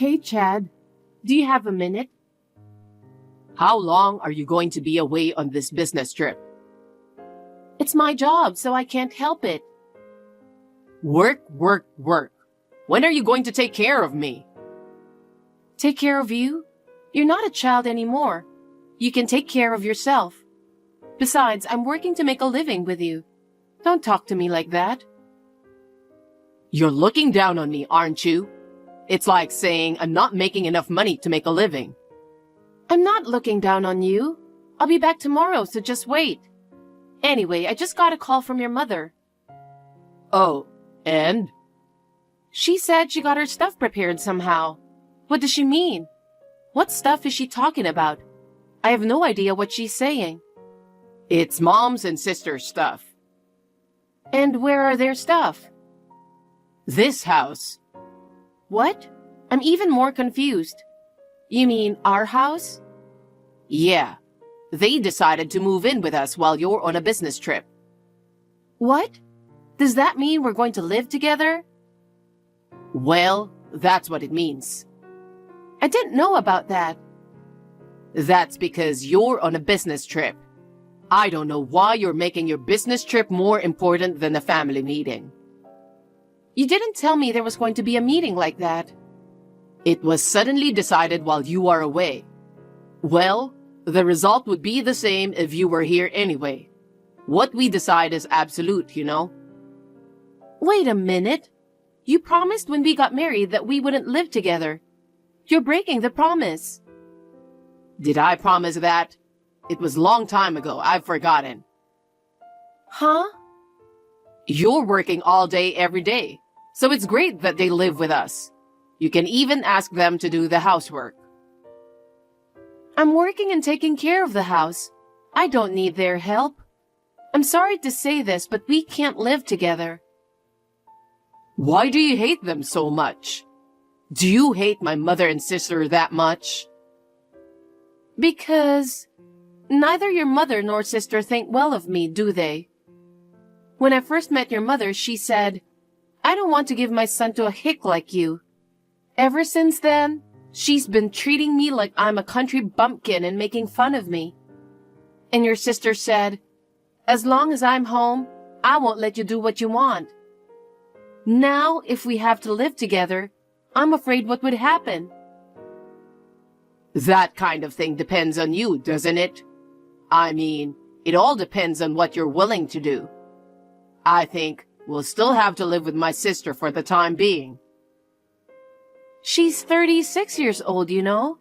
Hey, Chad, do you have a minute? How long are you going to be away on this business trip? It's my job, so I can't help it. Work, work, work. When are you going to take care of me? Take care of you? You're not a child anymore. You can take care of yourself. Besides, I'm working to make a living with you. Don't talk to me like that. You're looking down on me, aren't you? It's like saying I'm not making enough money to make a living. I'm not looking down on you. I'll be back tomorrow, so just wait. Anyway, I just got a call from your mother. Oh, and? She said she got her stuff prepared somehow. What does she mean? What stuff is she talking about? I have no idea what she's saying. It's mom's and sister's stuff. And where are their stuff? This house. What? I'm even more confused. You mean our house? Yeah. They decided to move in with us while you're on a business trip. What? Does that mean we're going to live together? Well, that's what it means. I didn't know about that. That's because you're on a business trip. I don't know why you're making your business trip more important than a family meeting. You didn't tell me there was going to be a meeting like that. It was suddenly decided while you are away. Well, the result would be the same if you were here anyway. What we decide is absolute, you know? Wait a minute. You promised when we got married that we wouldn't live together. You're breaking the promise. Did I promise that? It was a long time ago. I've forgotten. Huh? You're working all day every day, so it's great that they live with us. You can even ask them to do the housework. I'm working and taking care of the house. I don't need their help. I'm sorry to say this, but we can't live together. Why do you hate them so much? Do you hate my mother and sister that much? Because neither your mother nor sister think well of me, do they? When I first met your mother, she said, "I don't want to give my son to a hick like you." Ever since then, she's been treating me like I'm a country bumpkin and making fun of me. And your sister said, "As long as I'm home, I won't let you do what you want." Now, if we have to live together, I'm afraid what would happen. That kind of thing depends on you, doesn't it? I mean, it all depends on what you're willing to do. I think we'll still have to live with my sister for the time being. She's 36 years old, you know.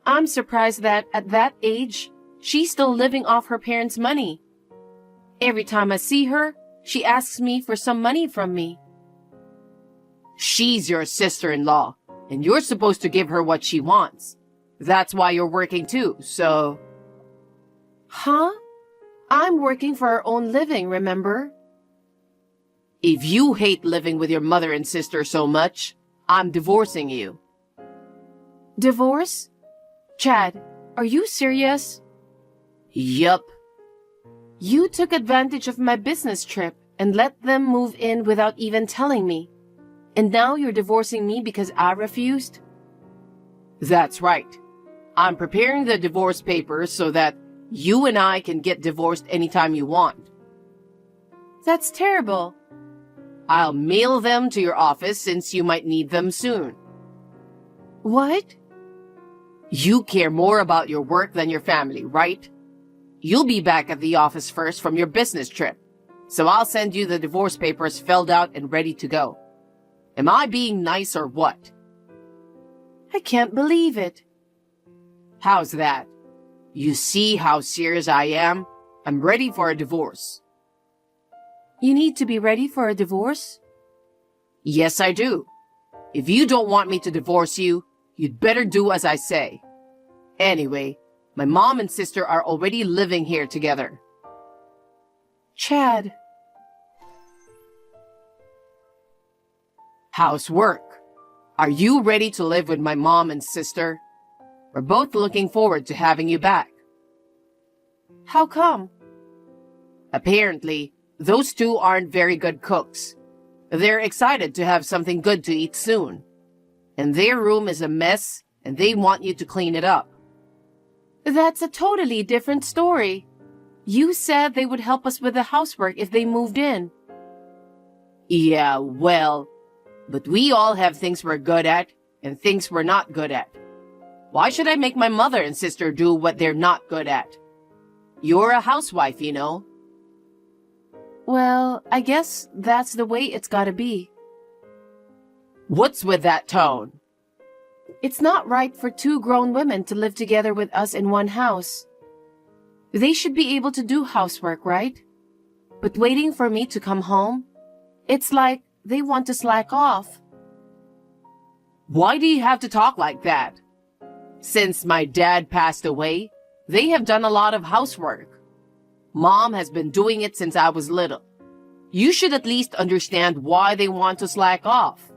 I'm surprised that at that age, she's still living off her parents' money. Every time I see her, she asks me for some money from me. She's your sister-in-law, and you're supposed to give her what she wants. That's why you're working too, so... Huh? I'm working for our own living, remember? If you hate living with your mother and sister so much, I'm divorcing you. Divorce? Chad, are you serious? Yup. You took advantage of my business trip and let them move in without even telling me. And now you're divorcing me because I refused? That's right. I'm preparing the divorce papers so that you and I can get divorced anytime you want. That's terrible. I'll mail them to your office since you might need them soon. What? You care more about your work than your family, right? You'll be back at the office first from your business trip, so I'll send you the divorce papers filled out and ready to go. Am I being nice or what? I can't believe it. How's that? You see how serious I am? I'm ready for a divorce. You need to be ready for a divorce? Yes, I do. If you don't want me to divorce you, you'd better do as I say. Anyway, my mom and sister are already living here together. Chad. Housework. Are you ready to live with my mom and sister? We're both looking forward to having you back. How come? Apparently, those two aren't very good cooks. They're excited to have something good to eat soon. and their room is a mess, and they want you to clean it up. That's a totally different story. You said they would help us with the housework if they moved in. Yeah, well, but we all have things we're good at and things we're not good at. Why should I make my mother and sister do what they're not good at? You're a housewife, you know. Well, I guess that's the way it's gotta be. What's with that tone? It's not right for two grown women to live together with us in one house. They should be able to do housework, right? But waiting for me to come home, it's like they want to slack off. Why do you have to talk like that? Since my dad passed away, they have done a lot of housework. Mom has been doing it since I was little. You should at least understand why they want to slack off.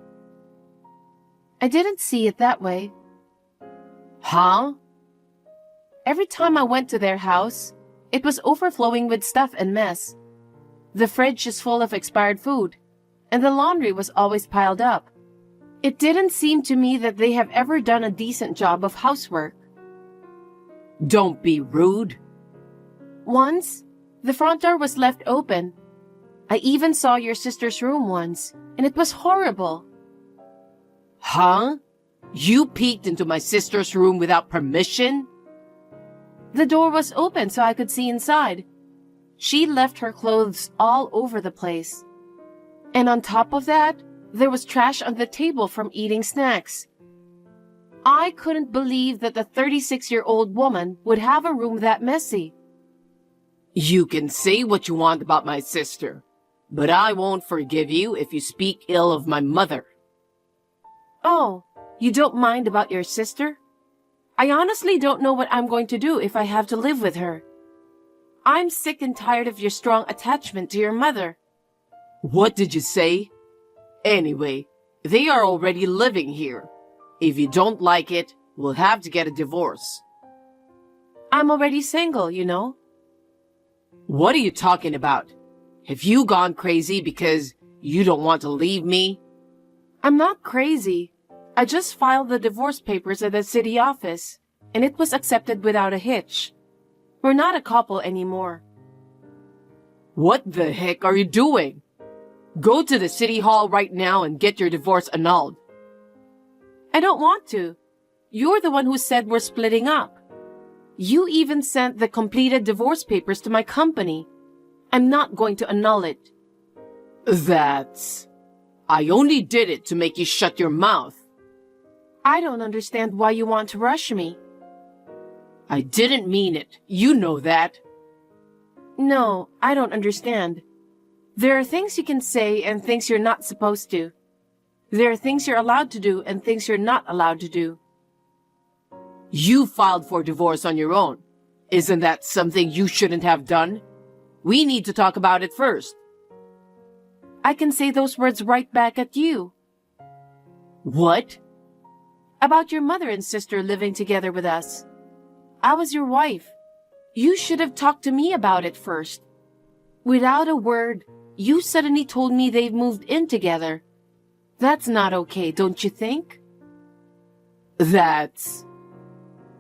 I didn't see it that way. Huh? Every time I went to their house, it was overflowing with stuff and mess. The fridge is full of expired food, and the laundry was always piled up. It didn't seem to me that they have ever done a decent job of housework. Don't be rude. Once, the front door was left open. I even saw your sister's room once, and it was horrible. Huh? You peeked into my sister's room without permission? The door was open so I could see inside. She left her clothes all over the place. And on top of that, there was trash on the table from eating snacks. I couldn't believe that the 36-year-old woman would have a room that messy. You can say what you want about my sister, but I won't forgive you if you speak ill of my mother. Oh, you don't mind about your sister? I honestly don't know what I'm going to do if I have to live with her. I'm sick and tired of your strong attachment to your mother. What did you say? Anyway, they are already living here. If you don't like it, we'll have to get a divorce. I'm already single, you know. What are you talking about? Have you gone crazy because you don't want to leave me? I'm not crazy. I just filed the divorce papers at the city office, and it was accepted without a hitch. We're not a couple anymore. What the heck are you doing? Go to the city hall right now and get your divorce annulled. I don't want to. You're the one who said we're splitting up. You even sent the completed divorce papers to my company. I'm not going to annul it. I only did it to make you shut your mouth. I don't understand why you want to rush me. I didn't mean it. You know that. No, I don't understand. There are things you can say and things you're not supposed to. There are things you're allowed to do and things you're not allowed to do. You filed for divorce on your own. Isn't that something you shouldn't have done? We need to talk about it first. I can say those words right back at you. What? About your mother and sister living together with us. I was your wife. You should have talked to me about it first. Without a word, you suddenly told me they've moved in together. That's not okay, don't you think?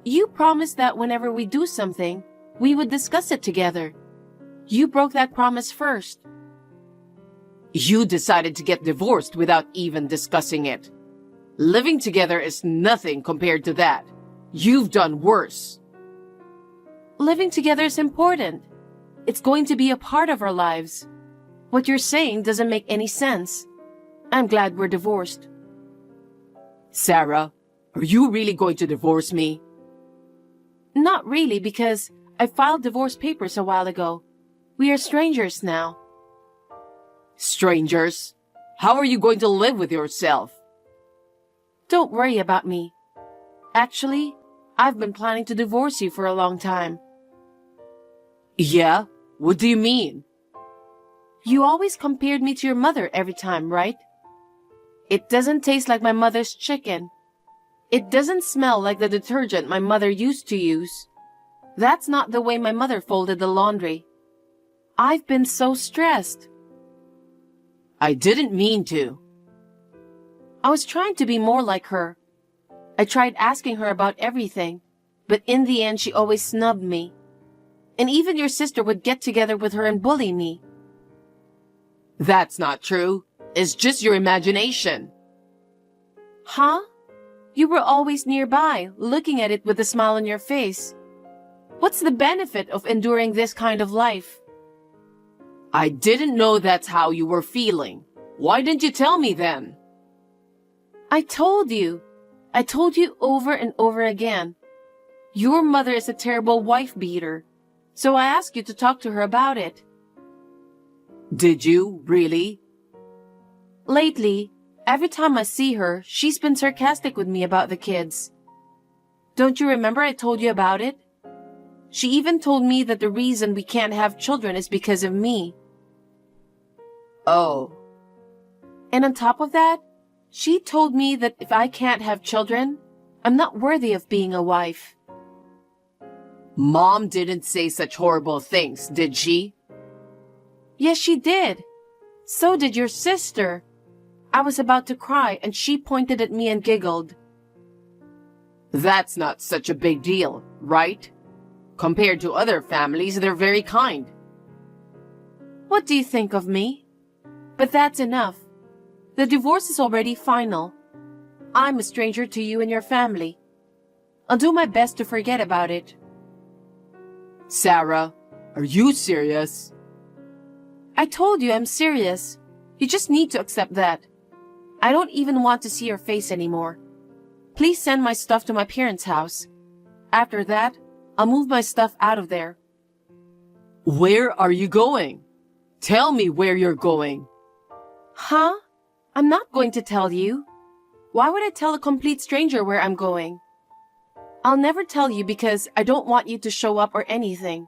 You promised that whenever we do something, we would discuss it together. You broke that promise first. You decided to get divorced without even discussing it. Living together is nothing compared to that. You've done worse. Living together is important. It's going to be a part of our lives. What you're saying doesn't make any sense. I'm glad we're divorced. Sarah, are you really going to divorce me? Not really, because I filed divorce papers a while ago. We are strangers now. Strangers? How are you going to live with yourself? Don't worry about me. Actually, I've been planning to divorce you for a long time. Yeah? What do you mean? You always compared me to your mother every time, right? It doesn't taste like my mother's chicken. It doesn't smell like the detergent my mother used to use. That's not the way my mother folded the laundry. I've been so stressed. I didn't mean to. I was trying to be more like her. I tried asking her about everything, but in the end she always snubbed me. And even your sister would get together with her and bully me. That's not true. It's just your imagination. Huh? You were always nearby, looking at it with a smile on your face. What's the benefit of enduring this kind of life? I didn't know that's how you were feeling. Why didn't you tell me then? I told you. I told you over and over again. Your mother is a terrible wife-beater, so I asked you to talk to her about it. Did you, really? Lately, every time I see her, she's been sarcastic with me about the kids. Don't you remember I told you about it? She even told me that the reason we can't have children is because of me. Oh. And on top of that, she told me that if I can't have children, I'm not worthy of being a wife. Mom didn't say such horrible things, did she? Yes, she did. So did your sister. I was about to cry and she pointed at me and giggled. That's not such a big deal, right? Compared to other families, they're very kind. What do you think of me? But that's enough. The divorce is already final. I'm a stranger to you and your family. I'll do my best to forget about it. Sarah, are you serious? I told you I'm serious. You just need to accept that. I don't even want to see your face anymore. Please send my stuff to my parents' house. After that, I'll move my stuff out of there. Where are you going? Tell me where you're going. Huh? I'm not going to tell you. Why would I tell a complete stranger where I'm going? I'll never tell you because I don't want you to show up or anything.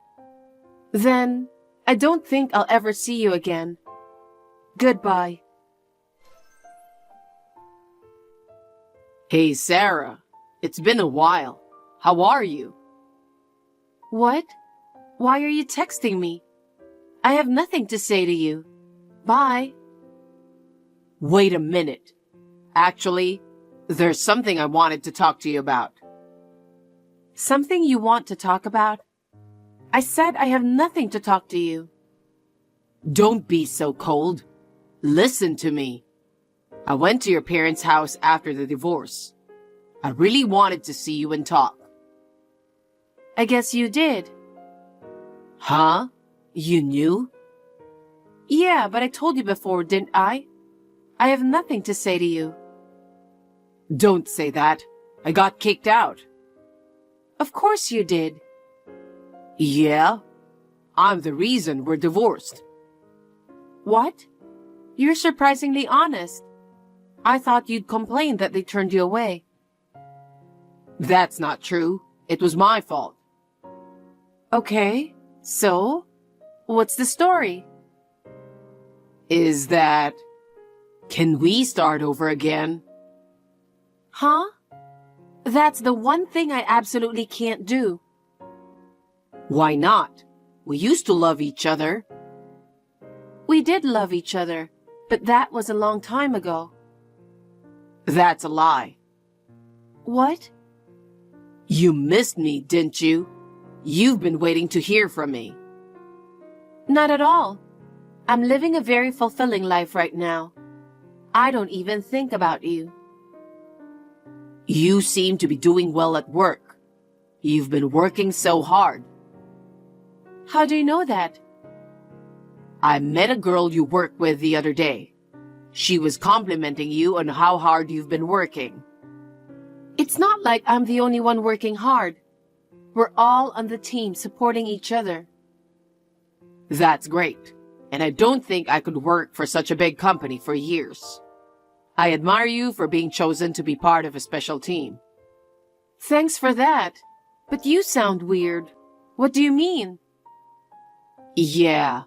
Then, I don't think I'll ever see you again. Goodbye. Hey, Sarah. It's been a while. How are you? What? Why are you texting me? I have nothing to say to you. Bye. Wait a minute. Actually, there's something I wanted to talk to you about. Something you want to talk about? I said I have nothing to talk to you. Don't be so cold. Listen to me. I went to your parents' house after the divorce. I really wanted to see you and talk. I guess you did. Huh? You knew? Yeah, but I told you before, didn't I? I have nothing to say to you. Don't say that. I got kicked out. Of course you did. Yeah? I'm the reason we're divorced. What? You're surprisingly honest. I thought you'd complain that they turned you away. That's not true. It was my fault. Okay, so? What's the story? Is that... Can we start over again? Huh? That's the one thing I absolutely can't do. Why not? We used to love each other. We did love each other, but that was a long time ago. That's a lie. What? You missed me, didn't you? You've been waiting to hear from me. Not at all. I'm living a very fulfilling life right now. I don't even think about you. You seem to be doing well at work. You've been working so hard. How do you know that? I met a girl you work with the other day. She was complimenting you on how hard you've been working. It's not like I'm the only one working hard. We're all on the team supporting each other. That's great. And I don't think I could work for such a big company for years. I admire you for being chosen to be part of a special team. Thanks for that. But you sound weird. What do you mean? Yeah.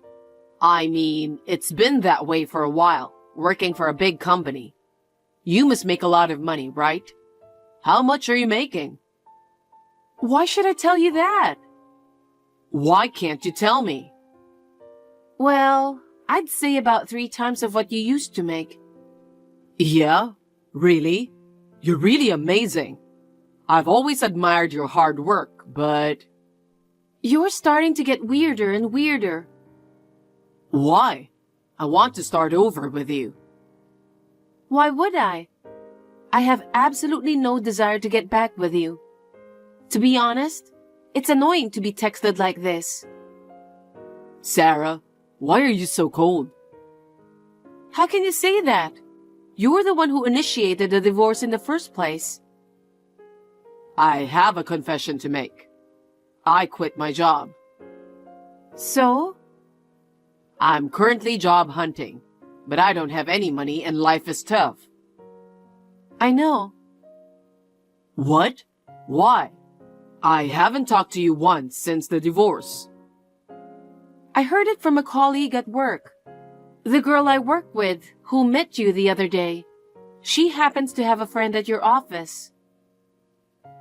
I mean, it's been that way for a while, working for a big company. You must make a lot of money, right? How much are you making? Why should I tell you that? Why can't you tell me? Well, I'd say about 3 times of what you used to make. Yeah? Really? You're really amazing. I've always admired your hard work, but You're starting to get weirder and weirder. why? I want to start over with you. Why would I? I have absolutely no desire to get back with you. To be honest, it's annoying to be texted like this. Sarah, why are you so cold? How can you say that? You were the one who initiated the divorce in the first place. I have a confession to make. I quit my job. So? I'm currently job hunting, but I don't have any money and life is tough. I know. What? Why? I haven't talked to you once since the divorce. I heard it from a colleague at work. The girl I work with, who met you the other day. She happens to have a friend at your office.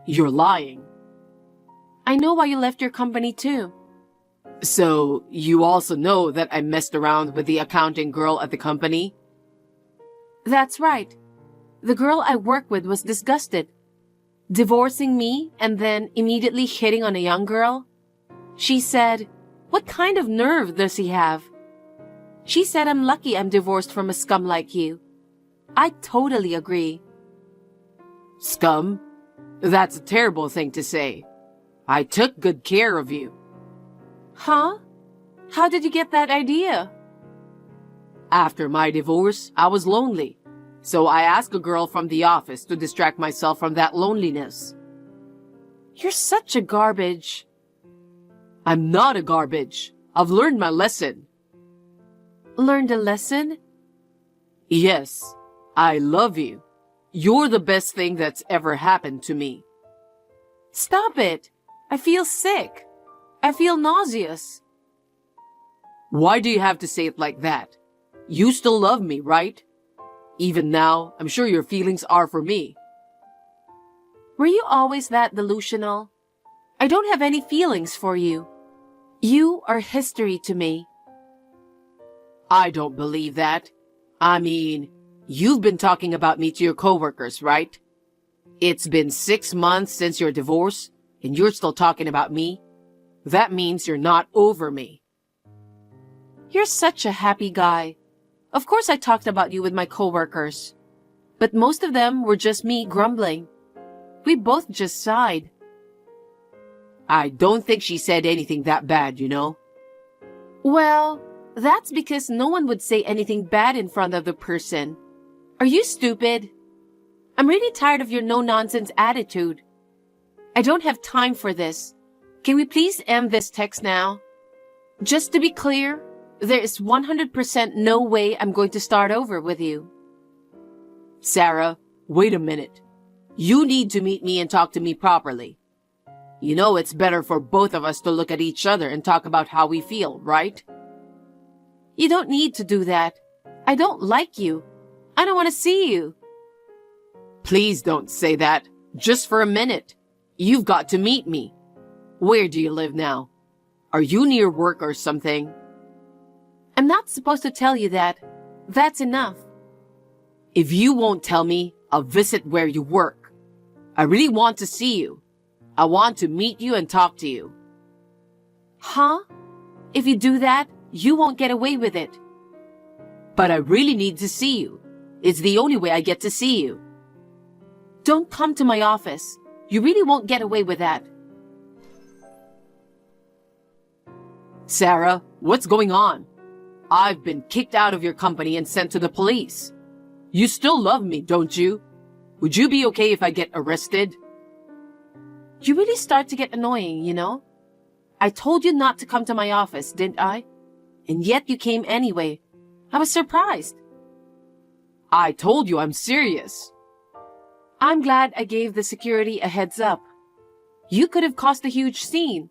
You're lying. I know why you left your company too. So, you also know that I messed around with the accounting girl at the company? That's right. The girl I work with was disgusted. Divorcing me and then immediately hitting on a young girl? She said, "What kind of nerve does he have?" She said I'm lucky I'm divorced from a scum like you. I totally agree. Scum? That's a terrible thing to say. I took good care of you. Huh? How did you get that idea? After my divorce, I was lonely. So I asked a girl from the office to distract myself from that loneliness. You're such a garbage. I'm not a garbage. I've learned my lesson. Learned a lesson? Yes, I love you. You're the best thing that's ever happened to me. Stop it. I feel sick. I feel nauseous. Why do you have to say it like that? You still love me, right? Even now, I'm sure your feelings are for me. Were you always that delusional? I don't have any feelings for you. You are history to me. I don't believe that. I mean, you've been talking about me to your coworkers, right? It's been 6 months since your divorce, and you're still talking about me? That means you're not over me. You're such a happy guy. Of course I talked about you with my coworkers. But most of them were just me grumbling. We both just sighed. I don't think she said anything that bad, you know? Well, that's because no one would say anything bad in front of the person. Are you stupid? I'm really tired of your no-nonsense attitude. I don't have time for this. Can we please end this text now? Just to be clear, there is 100% no way I'm going to start over with you. Sarah, wait a minute. You need to meet me and talk to me properly. You know it's better for both of us to look at each other and talk about how we feel, right? You don't need to do that. I don't like you. I don't want to see you. Please don't say that. Just for a minute. You've got to meet me. Where do you live now? Are you near work or something? I'm not supposed to tell you that. That's enough. If you won't tell me, I'll visit where you work. I really want to see you. I want to meet you and talk to you. Huh? If you do that, you won't get away with it. But I really need to see you. It's the only way I get to see you. Don't come to my office. You really won't get away with that. Sarah, what's going on? I've been kicked out of your company and sent to the police. You still love me, don't you? Would you be okay if I get arrested? You really start to get annoying, you know? I told you not to come to my office, didn't I? And yet you came anyway. I was surprised. I told you I'm serious. I'm glad I gave the security a heads up. You could have caused a huge scene.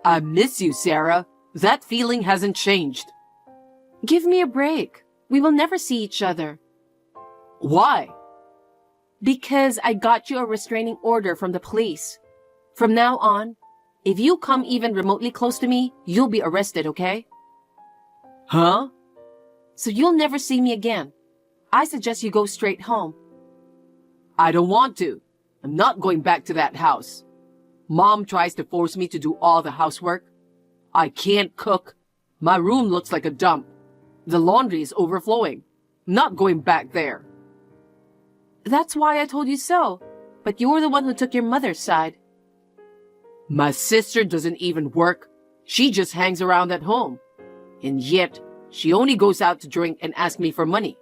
I miss you, Sarah. That feeling hasn't changed. Give me a break. We will never see each other. Why? Because I got you a restraining order from the police. From now on, if you come even remotely close to me, you'll be arrested, okay? Huh? So you'll never see me again. I suggest you go straight home. I don't want to. I'm not going back to that house. Mom tries to force me to do all the housework. I can't cook. My room looks like a dump. The laundry is overflowing. I'm not going back there. That's why I told you so. But you're the one who took your mother's side. My sister doesn't even work. She just hangs around at home. And yet, she only goes out to drink and ask me for money.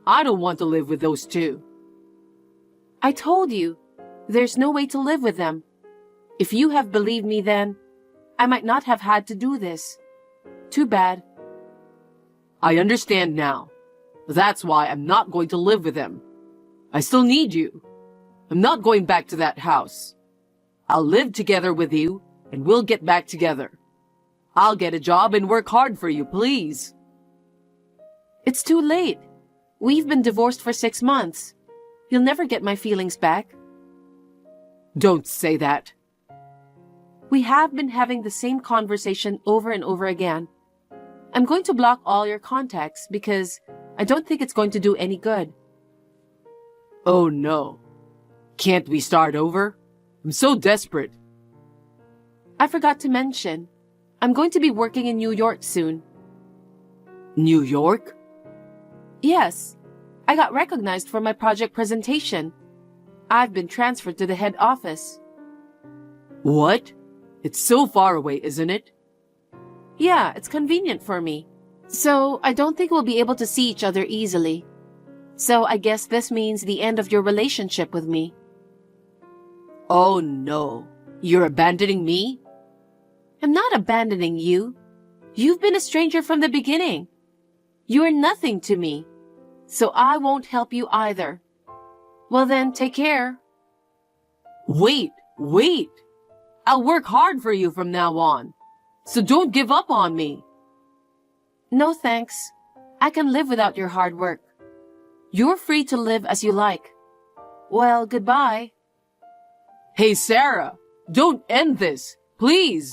I don't want to live with those two. I told you, there's no way to live with them. If you have believed me then, I might not have had to do this. Too bad. I understand now. That's why I'm not going to live with them. I still need you. I'm not going back to that house. I'll live together with you, and we'll get back together. I'll get a job and work hard for you, please. It's too late. We've been divorced for 6 months. You'll never get my feelings back. Don't say that. We have been having the same conversation over and over again. I'm going to block all your contacts because I don't think it's going to do any good. Oh no. Can't we start over? I'm so desperate. I forgot to mention, I'm going to be working in New York soon. New York? Yes, I got recognized for my project presentation. I've been transferred to the head office. What? It's so far away, isn't it? Yeah, it's convenient for me. So I don't think we'll be able to see each other easily. So I guess this means the end of your relationship with me. Oh no. You're abandoning me? I'm not abandoning you. You've been a stranger from the beginning. You are nothing to me. So I won't help you either. Well then, take care. Wait. I'll work hard for you from now on. So don't give up on me. No thanks. I can live without your hard work. You're free to live as you like. Well, goodbye. Hey, Sarah, don't end this, please.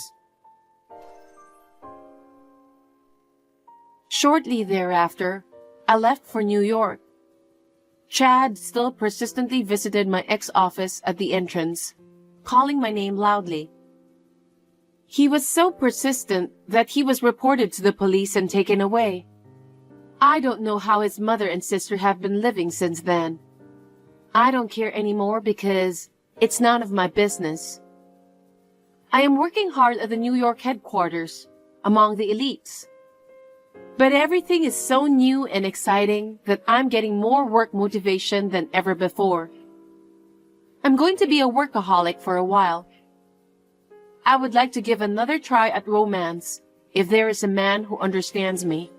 Shortly thereafter, I left for New York. Chad still persistently visited my ex-office at the entrance, calling my name loudly. He was so persistent that he was reported to the police and taken away. I don't know how his mother and sister have been living since then. I don't care anymore because it's none of my business. I am working hard at the New York headquarters, among the elites. But everything is so new and exciting that I'm getting more work motivation than ever before. I'm going to be a workaholic for a while. I would like to give another try at romance if there is a man who understands me.